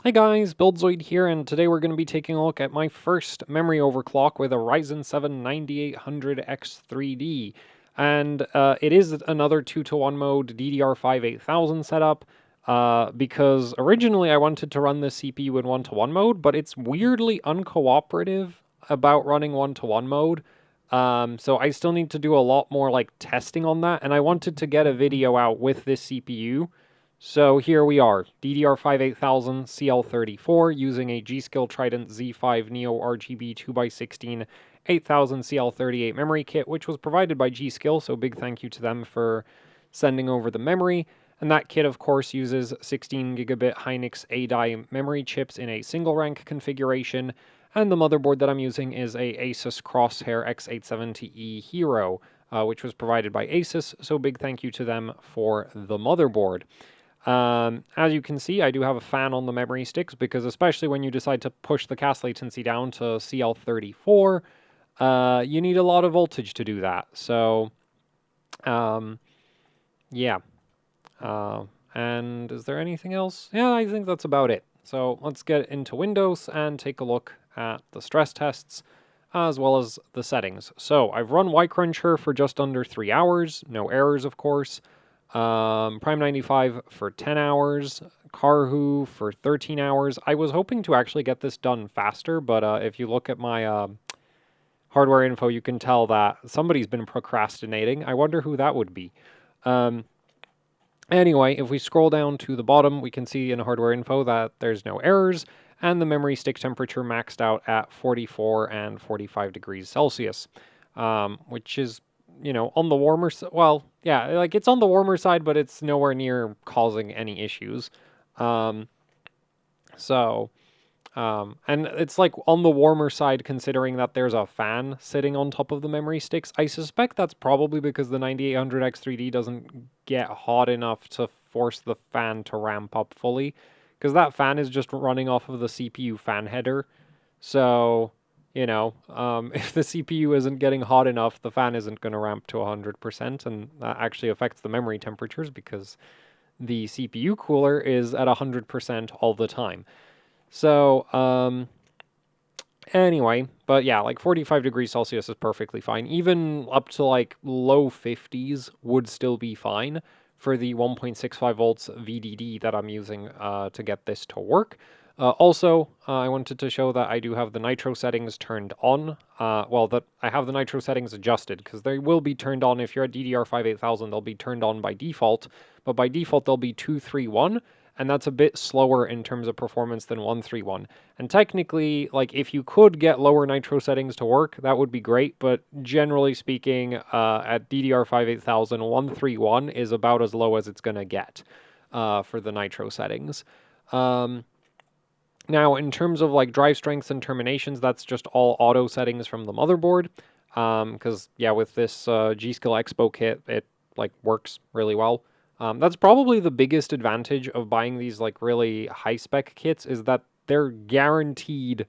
Hi guys, BuildZoid here, and today we're going to be taking a look at my first memory overclock with a Ryzen 7 9800X3D. And it is another 2-to-1 mode DDR5-8000 setup, because originally I wanted to run this CPU in 1-to-1 mode, but it's weirdly uncooperative about running 1-to-1 mode. So I still need to do a lot more like testing on that, and I wanted to get a video out with this CPU. So here we are, DDR5-8000 CL34 using a G.skill Trident Z5 Neo RGB 2x16 8000 CL38 memory kit, which was provided by G.skill, so big thank you to them for sending over the memory. And that kit, of course, uses 16 gigabit Hynix A-die memory chips in a single rank configuration, and the motherboard that I'm using is a ASUS Crosshair X870E Hero, which was provided by ASUS, so big thank you to them for the motherboard. As you can see, I do have a fan on the memory sticks because especially when you decide to push the cast latency down to CL34, you need a lot of voltage to do that. So, yeah. And is there anything else? Yeah, I think that's about it. So let's get into Windows and take a look at the stress tests as well as the settings. So I've run Y-Cruncher for just under 3 hours, no errors, of course. Prime 95 for 10 hours, Carhu for 13 hours. I was hoping to actually get this done faster, but if you look at my hardware info, you can tell that somebody's been procrastinating. I wonder who that would be. Anyway, if we scroll down to the bottom, we can see in hardware info that there's no errors, and the memory stick temperature maxed out at 44 and 45 degrees Celsius, which is, you know, on the warmer side. Well, yeah, like it's on the warmer side, but it's nowhere near causing any issues. And it's like on the warmer side considering that there's a fan sitting on top of the memory sticks. I suspect that's probably because the 9800X3D doesn't get hot enough to force the fan to ramp up fully, because that fan is just running off of the CPU fan header. So, you know, if the CPU isn't getting hot enough, the fan isn't going to ramp to 100%, and that actually affects the memory temperatures because the CPU cooler is at 100% all the time. So, anyway, but yeah, like 45 degrees Celsius is perfectly fine. Even up to like low 50s would still be fine for the 1.65 volts VDD that I'm using to get this to work. Also, I wanted to show that I do have the nitro settings turned on. Well, that I have the nitro settings adjusted, because they will be turned on if you're at DDR5-8000. They'll be turned on by default, but by default they'll be 231, and that's a bit slower in terms of performance than 131. And technically, like, if you could get lower nitro settings to work, that would be great, but generally speaking, at DDR5-8000, 131 is about as low as it's going to get for the nitro settings. Now, in terms of like drive strengths and terminations, that's just all auto settings from the motherboard. Because yeah, with this G.skill Expo kit, it like works really well. That's probably the biggest advantage of buying these like really high spec kits, is that they're guaranteed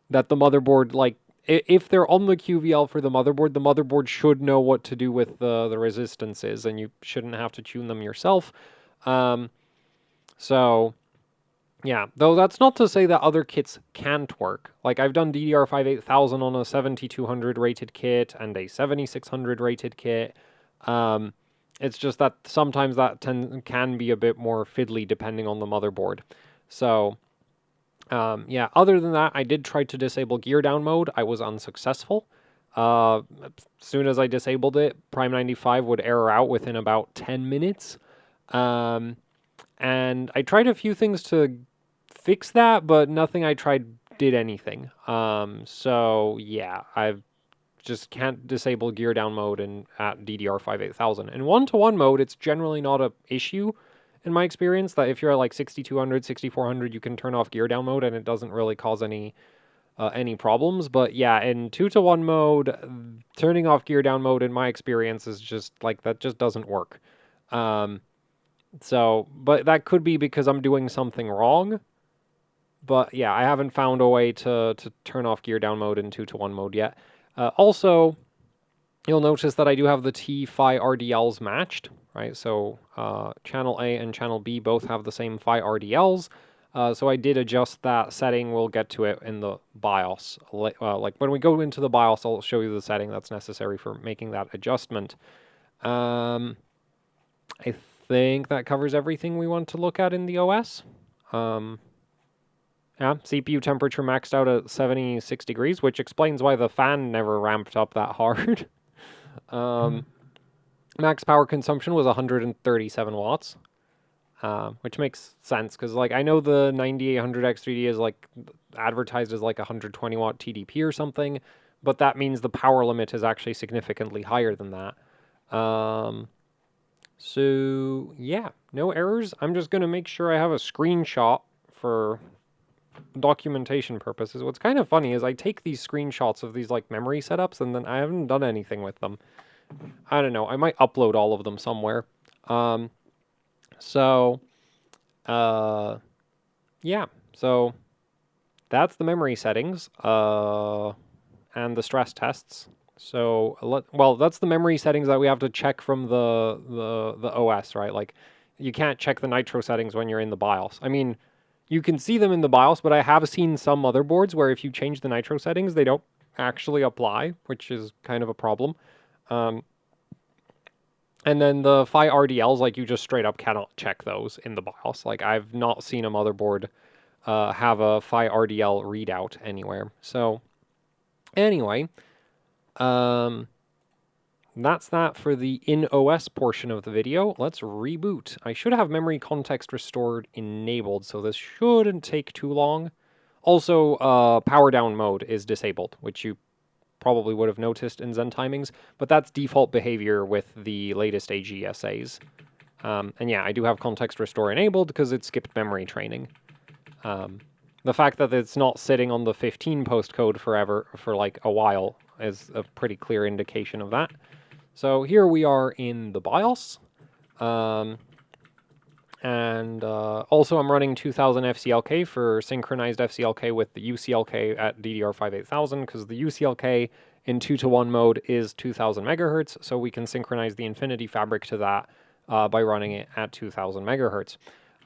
that the motherboard, like if they're on the QVL for the motherboard should know what to do with the resistances, and you shouldn't have to tune them yourself. So yeah, though that's not to say that other kits can't work. Like, I've done DDR5-8000 on a 7200 rated kit and a 7600 rated kit. It's just that sometimes that can be a bit more fiddly depending on the motherboard. So, yeah, other than that, I did try to disable gear down mode. I was unsuccessful. As soon as I disabled it, Prime 95 would error out within about 10 minutes. And I tried a few things to fix that, but nothing I tried did anything. So yeah, I just can't disable gear down mode at DDR5-8000. In 1-to-1 mode, it's generally not an issue in my experience, that if you're at like 6200, 6400, you can turn off gear down mode and it doesn't really cause any problems. But yeah, in 2-to-1 mode, turning off gear down mode in my experience is just like, that just doesn't work. So, but that could be because I'm doing something wrong. But yeah, I haven't found a way to turn off gear down mode in 2-to-1 mode yet. Also, you'll notice that I do have the T-Phi RDLs matched, right? So channel A and channel B both have the same Phi RDLs. So I did adjust that setting. We'll get to it in the BIOS. Like when we go into the BIOS, I'll show you the setting that's necessary for making that adjustment. I think that covers everything we want to look at in the OS. Yeah, CPU temperature maxed out at 76 degrees, which explains why the fan never ramped up that hard. Max power consumption was 137 watts, which makes sense because, like, I know the 9800X3D is like advertised as like 120 watt TDP or something, but that means the power limit is actually significantly higher than that. So yeah, no errors. I'm just gonna make sure I have a screenshot for documentation purposes. What's kind of funny is I take these screenshots of these like memory setups and then I haven't done anything with them. I don't know. I might upload all of them somewhere. Yeah. So that's the memory settings and the stress tests. So well, that's the memory settings that we have to check from the OS, right? Like you can't check the nitro settings when you're in the BIOS. I mean, you can see them in the BIOS, but I have seen some motherboards where if you change the nitro settings, they don't actually apply, which is kind of a problem. And then the PHY RDLs, like you just straight up cannot check those in the BIOS. Like I've not seen a motherboard have a PHY RDL readout anywhere. So anyway, that's that for the in-OS portion of the video. Let's reboot. I should have memory context restored enabled, so this shouldn't take too long. Also, power down mode is disabled, which you probably would have noticed in Zen timings, but that's default behavior with the latest AGSAs. And yeah, I do have context restore enabled because it skipped memory training. The fact that it's not sitting on the 15 postcode forever for like a while is a pretty clear indication of that. So here we are in the BIOS. Also I'm running 2000 FCLK for synchronized FCLK with the UCLK at DDR5-8000 because the UCLK in 2-to-1 mode is 2000 megahertz, so we can synchronize the Infinity Fabric to that by running it at 2000 megahertz.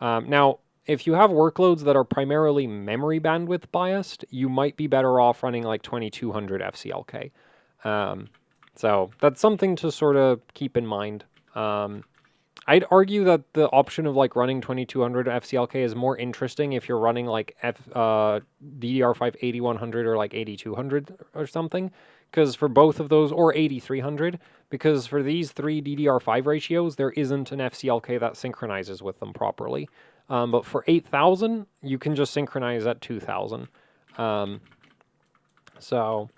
Now, if you have workloads that are primarily memory bandwidth biased, you might be better off running like 2200 FCLK. So that's something to sort of keep in mind. I'd argue that the option of like running 2200 FCLK is more interesting if you're running like DDR5-8100 or like 8200 or something, because for both of those, or 8300, because for these three DDR5 ratios, there isn't an FCLK that synchronizes with them properly. But for 8000, you can just synchronize at 2000. So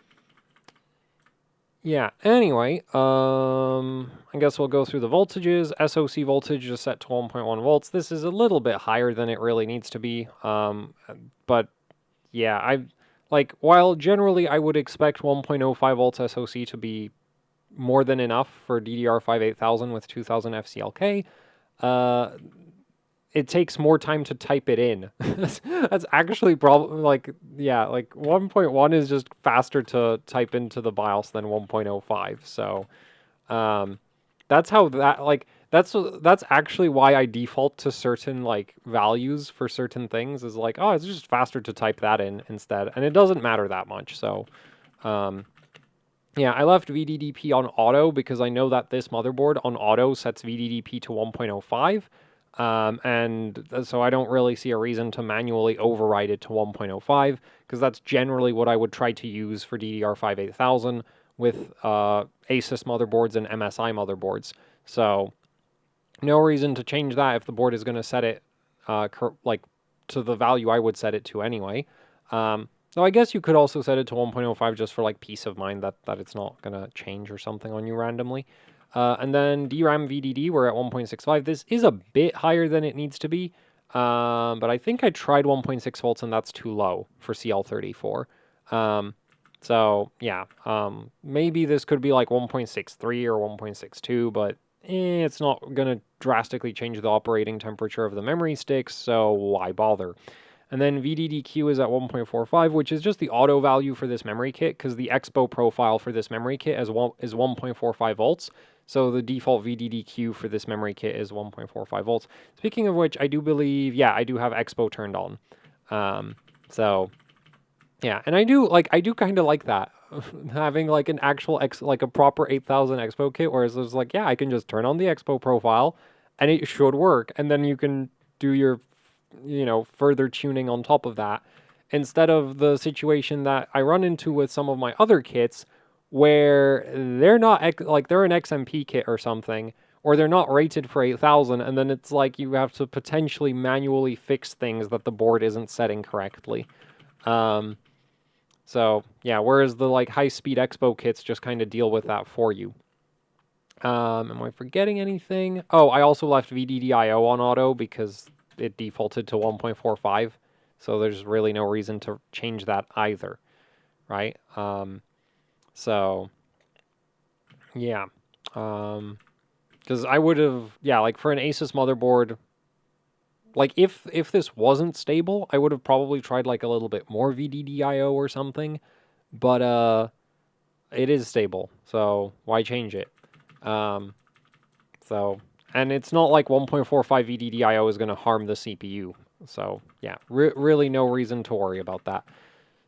yeah, anyway, I guess we'll go through the voltages. SoC voltage is set to 1.1 volts. This is a little bit higher than it really needs to be. But yeah, while generally I would expect 1.05 volts SoC to be more than enough for DDR5-8000 with 2000 FCLK, it takes more time to type it in. That's actually probably like 1.1 is just faster to type into the BIOS than 1.05. So that's how that that's actually why I default to certain like values for certain things is like, oh, it's just faster to type that in instead, and it doesn't matter that much. So yeah, I left VDDP on auto because I know that this motherboard on auto sets VDDP to 1.05. And so I don't really see a reason to manually override it to 1.05 because that's generally what I would try to use for DDR5-8000 with ASUS motherboards and MSI motherboards. So no reason to change that if the board is going to set it like to the value I would set it to anyway. So I guess you could also set it to 1.05 just for like peace of mind that it's not going to change or something on you randomly. And then DRAM VDD, we're at 1.65. This is a bit higher than it needs to be, but I think I tried 1.6 volts and that's too low for CL34. So yeah, maybe this could be like 1.63 or 1.62, but it's not going to drastically change the operating temperature of the memory sticks, so why bother? And then VDDQ is at 1.45, which is just the auto value for this memory kit, because the Expo profile for this memory kit is 1.45 volts. So the default VDDQ for this memory kit is 1.45 volts. Speaking of which, I do believe, yeah, I do have Expo turned on. So yeah, and I do kind of like that. Having like an actual like a proper 8000 Expo kit, whereas it's like, yeah, I can just turn on the Expo profile and it should work. And then you can do your, further tuning on top of that. Instead of the situation that I run into with some of my other kits where they're not like they're an XMP kit or something, or they're not rated for 8000, and then it's like you have to potentially manually fix things that the board isn't setting correctly. So yeah, whereas the like high-speed Expo kits just kind of deal with that for you. Am I forgetting anything? Oh, I also left VDDIO on auto because it defaulted to 1.45, so there's really no reason to change that either, right? So yeah, because I would have, yeah, like for an ASUS motherboard, like if this wasn't stable, I would have probably tried like a little bit more VDDIO or something, but it is stable, so why change it? So, and it's not like 1.45 VDDIO is going to harm the CPU. So yeah, really no reason to worry about that.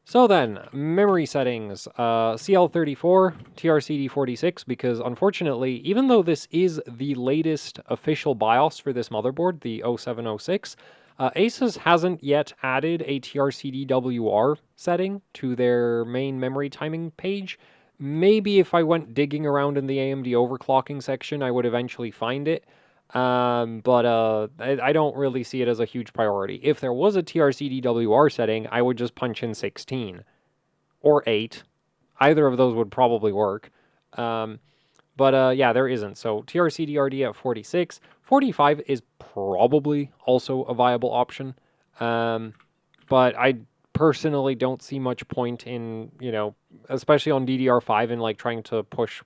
So then, memory settings, CL34, TRCD46, because unfortunately, even though this is the latest official BIOS for this motherboard, the 0706, ASUS hasn't yet added a TRCD-WR setting to their main memory timing page. Maybe if I went digging around in the AMD overclocking section, I would eventually find it. But I don't really see it as a huge priority. If there was a TRCD-WR setting, I would just punch in 16 or 8. Either of those would probably work. But yeah, there isn't. So TRCD-RD at 46. 45 is probably also a viable option. But I personally don't see much point in, especially on DDR5 and like trying to push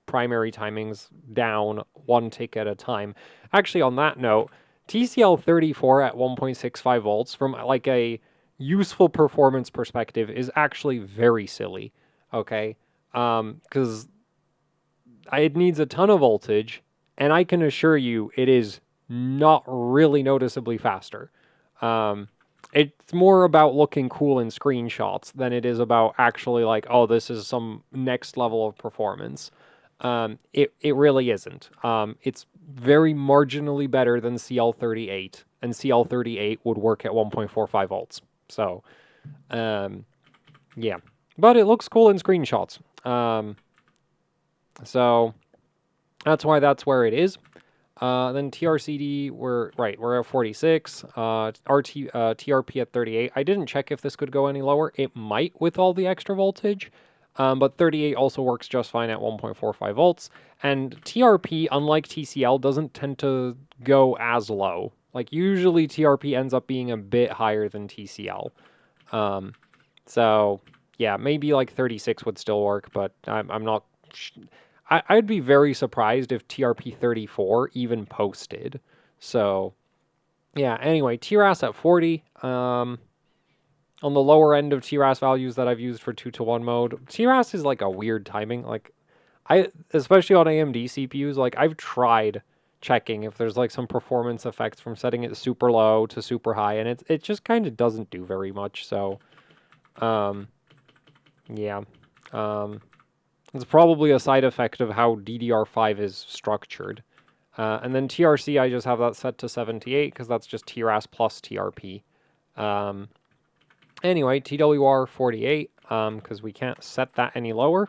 primary timings down one tick at a time. Actually, on that note, TCL34 at 1.65 volts from like a useful performance perspective is actually very silly. Okay, because it needs a ton of voltage, and I can assure you it is not really noticeably faster. It's more about looking cool in screenshots than it is about actually like, oh, this is some next level of performance. It really isn't. It's very marginally better than CL38, and CL38 would work at 1.45 volts. So, yeah. But it looks cool in screenshots. So that's why that's where it is. Then TRCD, we're at 46. TRP at 38. I didn't check if this could go any lower. It might with all the extra voltage. But 38 also works just fine at 1.45 volts. And TRP, unlike TCL, doesn't tend to go as low. Like, usually TRP ends up being a bit higher than TCL. So, yeah, maybe like 36 would still work, but I'm not... I'd be very surprised if TRP 34 even posted. So, yeah, anyway, TRAS at 40. On the lower end of TRAS values that I've used for 2-to-1 mode, TRAS is like a weird timing. Like, especially on AMD CPUs, like I've tried checking if there's like some performance effects from setting it super low to super high, and it just kind of doesn't do very much. So, yeah, it's probably a side effect of how DDR5 is structured. And then TRC, I just have that set to 78 because that's just TRAS plus TRP. Anyway, TWR 48, because we can't set that any lower.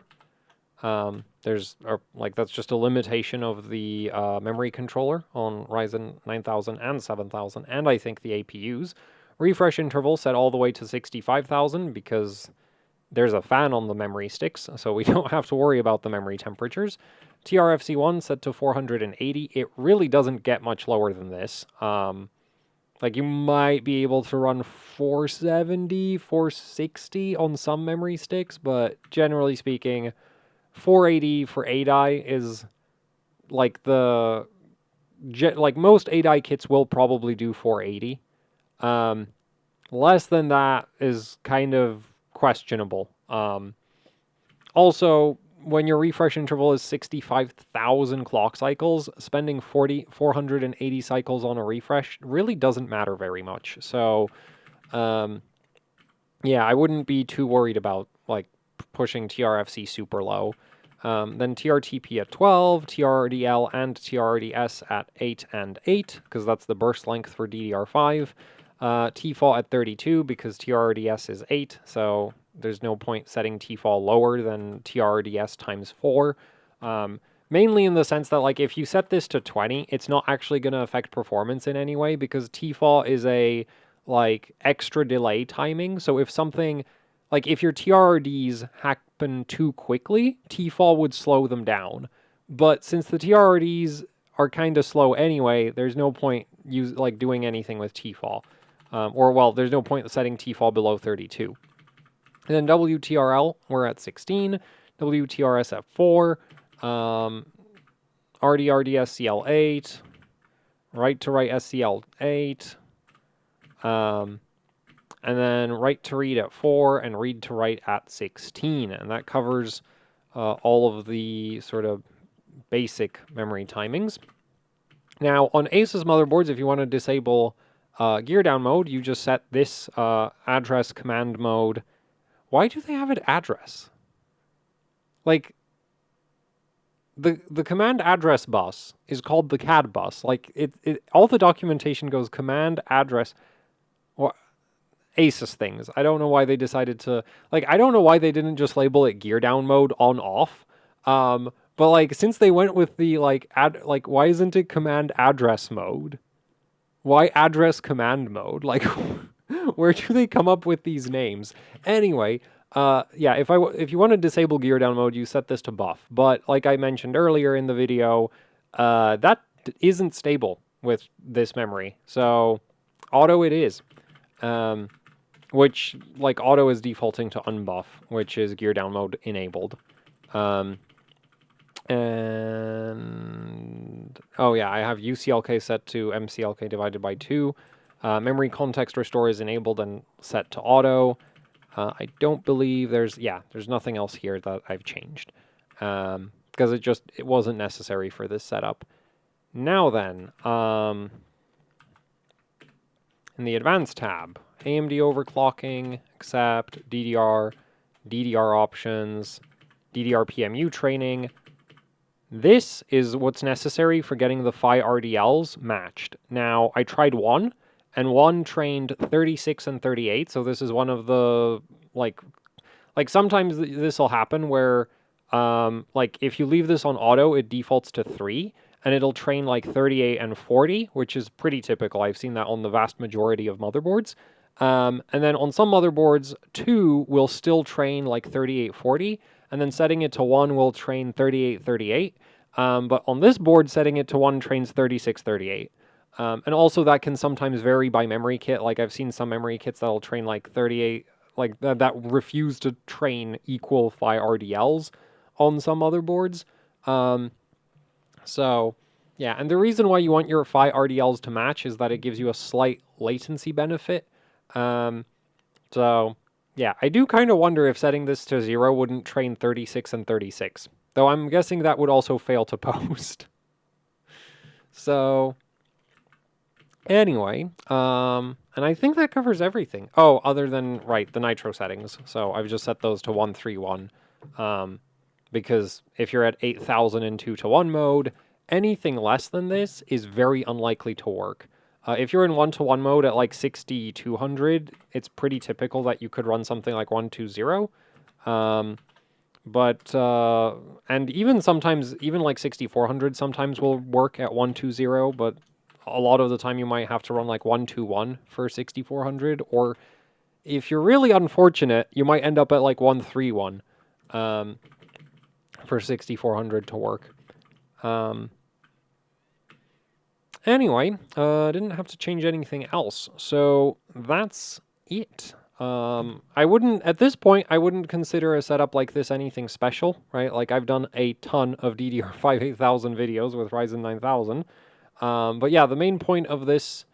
That's just a limitation of the memory controller on Ryzen 9000 and 7000, and I think the APUs. Refresh interval set all the way to 65,000 because there's a fan on the memory sticks, so we don't have to worry about the memory temperatures. TRFC1 set to 480. It really doesn't get much lower than this. Like, you might be able to run 470, 460 on some memory sticks, but generally speaking, 480 for 8i is like most 8i kits will probably do 480. Less than that is kind of questionable. Also, when your refresh interval is 65,000 clock cycles, spending 480 cycles on a refresh really doesn't matter very much. So, yeah, I wouldn't be too worried about like pushing TRFC super low. Then TRTP at 12, TRDL and TRDS at 8 and 8, because that's the burst length for DDR5. TFAW at 32, because TRDS is 8, so there's no point setting TFAW lower than TRDS times 4. Mainly in the sense that, like, if you set this to 20, it's not actually going to affect performance in any way, because TFAW is a, like, extra delay timing. So if something, like, if your TRDs happen too quickly, TFAW would slow them down. But since the TRDs are kind of slow anyway, there's no point doing anything with TFAW. Well, there's no point setting TFAW below 32. And then WTRL, we're at 16. WTRS at 4. RDRDS CL8. Write-to-write SCL8. And then write-to-read at 4 and read-to-write at 16. And that covers all of the sort of basic memory timings. Now, on ASUS motherboards, if you want to disable gear down mode, you just set this address command mode. Why do they have it address? Like, the command address bus is called the CAD bus. Like, all the documentation goes command address. Or ASUS things. I don't know why they decided to, like, I don't know why they didn't just label it gear down mode on off. But like, since they went with the why isn't it command address mode? Why address command mode? Like, where do they come up with these names? Anyway, yeah, if you want to disable gear down mode, you set this to buff. But like I mentioned earlier in the video, that isn't stable with this memory. So auto it is. Which, like, auto is defaulting to unbuff, which is gear down mode enabled. And oh yeah, I have UCLK set to MCLK divided by 2. Memory context restore is enabled and set to auto. I don't believe there's nothing else here that I've changed, because it wasn't necessary for this setup. Now then, in the advanced tab, AMD overclocking, accept, DDR options, DDR PMU training. This is what's necessary for getting the PHY RDLs matched. Now, I tried one, and one trained 36 and 38, so this is one of the, like sometimes this will happen where, like, if you leave this on auto, it defaults to 3, and it'll train, like, 38 and 40, which is pretty typical. I've seen that on the vast majority of motherboards. And then on some motherboards, 2 will still train, like, 38, 40, and then setting it to 1 will train 38, 38. But on this board, setting it to 1 trains 36, 38. And also that can sometimes vary by memory kit. Like, I've seen some memory kits that'll train, like, 38, like, that refuse to train equal PHY RDLs on some motherboards. So, yeah, and the reason why you want your PHY RDLs to match is that it gives you a slight latency benefit. So, yeah, I do kind of wonder if setting this to 0 wouldn't train 36 and 36. Though I'm guessing that would also fail to post. So, anyway, and I think that covers everything. Oh, other than, right, the nitro settings. So I've just set those to 131. Because if you're at 8,000 in 2-to-1 mode, anything less than this is very unlikely to work. If you're in 1-to-1 mode at like 6,200, it's pretty typical that you could run something like 120. And even sometimes, even like 6,400 sometimes will work at 120, but a lot of the time you might have to run like 121 for 6,400, or if you're really unfortunate, you might end up at like 131 for 6,400 to work. Anyway, didn't have to change anything else, so that's it. At this point, I wouldn't consider a setup like this anything special, right? Like, I've done a ton of DDR5-8000 videos with Ryzen 9000. But yeah, the main point of this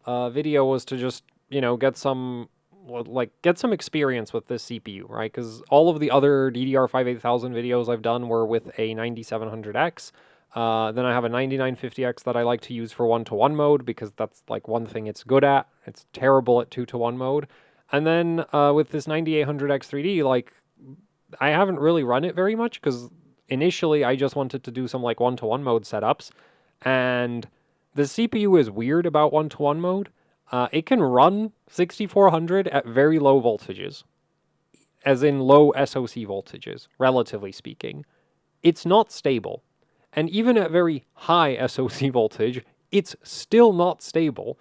video was to just, get some like get some experience with this CPU, right? Because all of the other DDR5-8000 videos I've done were with a 9700X. Then I have a 9950X that I like to use for 1-to-1 mode because that's like one thing it's good at. It's terrible at 2-to-1 mode. And then with this 9800X 3D, like I haven't really run it very much because initially I just wanted to do some like 1-to-1 mode setups, and the CPU is weird about 1-to-1 mode. It can run 6400 at very low voltages, as in low SoC voltages, relatively speaking. It's not stable. And even at very high SoC voltage, it's still not stable,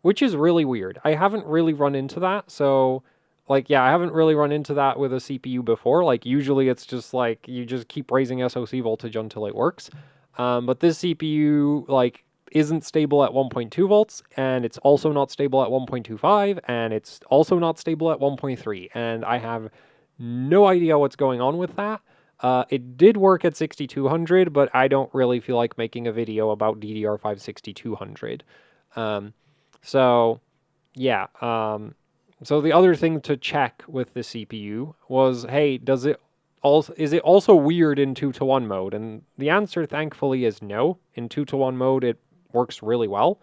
which is really weird. I haven't really run into that, so like, yeah, I haven't really run into that with a CPU before. Like, usually it's just like you just keep raising SoC voltage until it works. But this CPU, like, isn't stable at 1.2 volts, and it's also not stable at 1.25, and it's also not stable at 1.3. And I have no idea what's going on with that. It did work at 6200, but I don't really feel like making a video about DDR5 6200. So, yeah. So the other thing to check with the CPU was, hey, is it also weird in 2-to-1 mode? And the answer, thankfully, is no. In 2-to-1 mode, it works really well.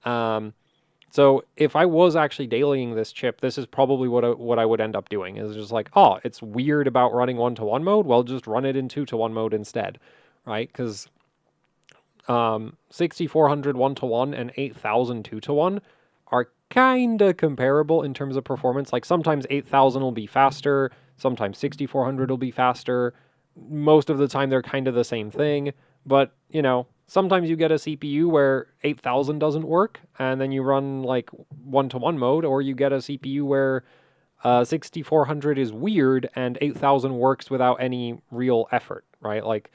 So if I was actually dailying this chip, this is probably what I would end up doing. Is just like, oh, it's weird about running 1-to-1 mode. Well, just run it in 2-to-1 mode instead, right? Because 6400 1-to-1 and 8000 2-to-1 are kind of comparable in terms of performance. Like sometimes 8000 will be faster, sometimes 6400 will be faster. Most of the time they're kind of the same thing, but you know, sometimes you get a CPU where 8000 doesn't work and then you run like 1-to-1 mode, or you get a CPU where 6400 is weird and 8000 works without any real effort, right? Like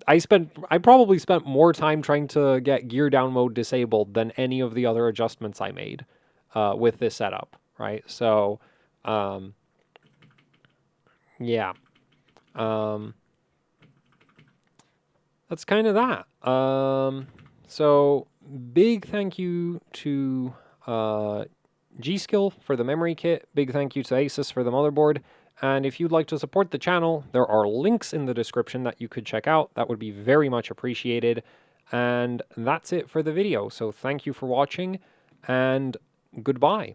I probably spent more time trying to get gear down mode disabled than any of the other adjustments I made with this setup, right? So, yeah. That's kind of that. So, big thank you to G.skill for the memory kit. Big thank you to ASUS for the motherboard. And if you'd like to support the channel, there are links in the description that you could check out. That would be very much appreciated. And that's it for the video. So thank you for watching, and goodbye.